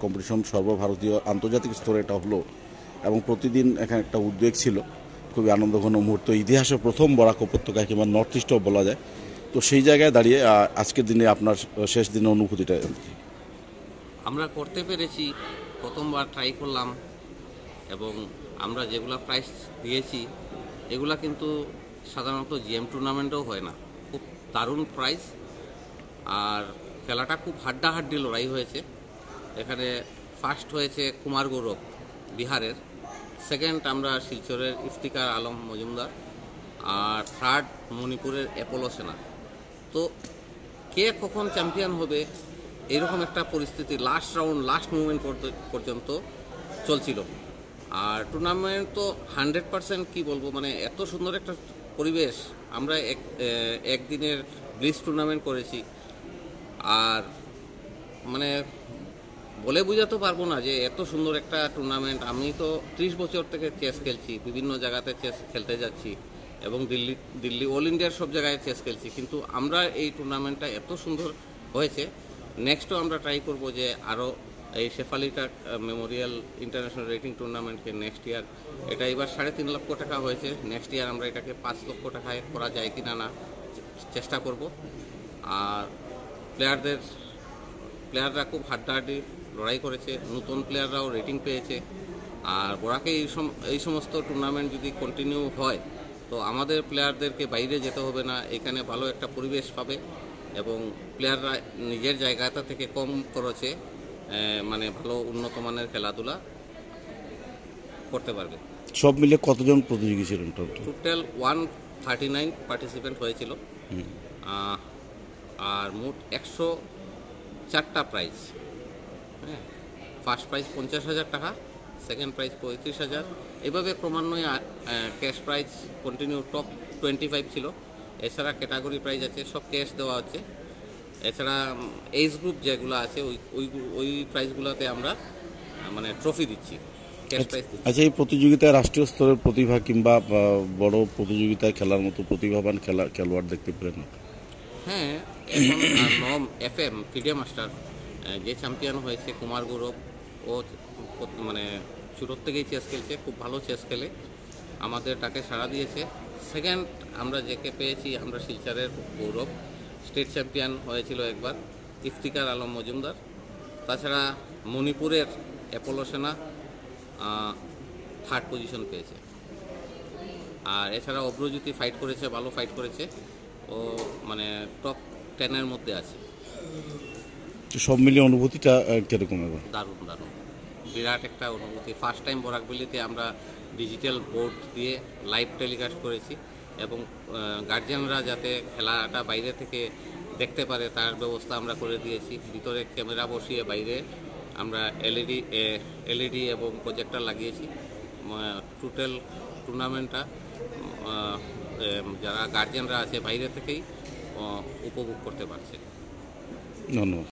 Competition সর্বভারতীয় আন্তর্জাতিক স্তরে এটা হলো এবং প্রতিদিন এখানে একটা উদ্বেগ ছিল, খুবই আনন্দঘন মুহূর্ত, ইতিহাসে প্রথম বরাক উপত্যকায় কিংবা নর্থ ইস্টও বলা যায়। তো সেই জায়গায় দাঁড়িয়ে আজকের দিনে আপনার শেষ দিনের অনুভূতিটা কি? আমরা করতে পেরেছি, প্রথমবার ট্রাই করলাম এবং আমরা যেগুলা প্রাইজ দিয়েছি এগুলা কিন্তু সাধারণত জিএম টুর্নামেন্টেও হয় না। খুব দারুণ প্রাইজ, আর খেলাটা খুব হাড্ডাহাড্ডি লড়াই হয়েছে। এখানে ফার্স্ট হয়েছে কুমার গৌরব বিহারের, সেকেন্ড আমরা শিলচরের ইফতিকার আলম মজুমদার, আর থার্ড মণিপুরের অ্যাপোলো সেনা। তো কে কখন চ্যাম্পিয়ন হবে এরকম একটা পরিস্থিতি লাস্ট রাউন্ড, লাস্ট মুভমেন্ট পর্যন্ত চলছিল। আর টুর্নামেন্ট তো 100% কি বলবো, মানে এত সুন্দর একটা পরিবেশ। আমরা একদিনের ব্লিস টুর্নামেন্ট করেছি, আর মানে বলে বোঝাতে পারবো না যে এত সুন্দর একটা টুর্নামেন্ট। আমি তো 30 বছর থেকে চেস খেলছি, বিভিন্ন জায়গাতে চেস খেলতে যাচ্ছি এবং দিল্লি অল ইন্ডিয়ার সব জায়গায় চেস খেলছি, কিন্তু আমরা এই টুর্নামেন্টটা এত সুন্দর হয়েছে। নেক্সটও আমরা ট্রাই করব যে আরও এই শেফালিকা মেমোরিয়াল ইন্টারন্যাশনাল রেটিং টুর্নামেন্টকে নেক্সট ইয়ার, এটা এবার 3.5 লক্ষ টাকা হয়েছে, নেক্সট ইয়ার আমরা এটাকে 5 লক্ষ টাকায় করা যায় কি না চেষ্টা করব। আর প্লেয়াররা খুব হাড্ডাহাড্ডি লড়াই করেছে, নতুন প্লেয়াররাও রেটিং পেয়েছে। আর বরাকে এই সমস্ত টুর্নামেন্ট যদি কন্টিনিউ হয় তো আমাদের প্লেয়ারদেরকে বাইরে যেতে হবে না, এখানে ভালো একটা পরিবেশ পাবে এবং প্লেয়াররা নিজের জায়গাটা থেকে কম খরচে মানে ভালো উন্নত মানের খেলাধুলা করতে পারবে। সব মিলে কতজন প্রতিযোগী ছিলেন? টোটাল 139 পার্টিসিপেন্ট হয়েছিল, আর মোট 104টা প্রাইজ। হ্যাঁ, ফার্স্ট প্রাইজ 50,000 টাকা, সেকেন্ড প্রাইজ 35,000, এভাবে ক্রমান্বয়ে ক্যাশ প্রাইজ কন্টিনিউ টপ 25 ছিল। এছাড়া ক্যাটাগরি প্রাইজ আছে, সব ক্যাশ দেওয়া হচ্ছে। এছাড়া এজ গ্রুপ যেগুলো আছে ওই প্রাইজগুলোতে আমরা মানে ট্রফি দিচ্ছি, ক্যাশ প্রাইজ দিচ্ছি। আচ্ছা, এই প্রতিযোগিতায় রাষ্ট্রীয় স্তরের প্রতিভা কিংবা বড় প্রতিযোগিতায় খেলার মতো প্রতিভাবান খেলোয়াড় দেখতে পেলেন? হ্যাঁ, এখন নম FM ফিডে মাস্টার যে চ্যাম্পিয়ন হয়েছে কুমার গৌরব, ও মানে শুরুর থেকেই চেস খেলছে, খুব ভালো চেস খেলে, আমাদের ডাকে সাড়া দিয়েছে। সেকেন্ড আমরা যেকে পেয়েছি আমরা শিলচরের গৌরব, স্টেট চ্যাম্পিয়ন হয়েছিল একবার, ইফতিকার আলম মজুমদার। তাছাড়া মণিপুরের অ্যাপোলো সেনা থার্ড পজিশন পেয়েছে। আর এছাড়া অব্রজ্যোতি ফাইট করেছে, ভালো ফাইট করেছে, ও মানে টপ 10-এর মধ্যে আছে। সব মিলিয়ে অনুভূতিটা কীরকম? দারুণ দারুণ, বিরাট একটা অনুভূতি। ফার্স্ট টাইম বরাকবেলিতে আমরা ডিজিটাল বোর্ড দিয়ে লাইভ টেলিকাস্ট করেছি এবং গার্জিয়ানরা যাতে খেলাটা বাইরে থেকে দেখতে পারে তার ব্যবস্থা আমরা করে দিয়েছি। ভিতরে ক্যামেরা বসিয়ে বাইরে আমরা এলইডি এবং প্রজেক্টর লাগিয়েছি। টোটাল টুর্নামেন্টটা যারা গার্জিয়ানরা আছে বাইরে থেকেই উপভোগ করতে পারছে। ধন্যবাদ।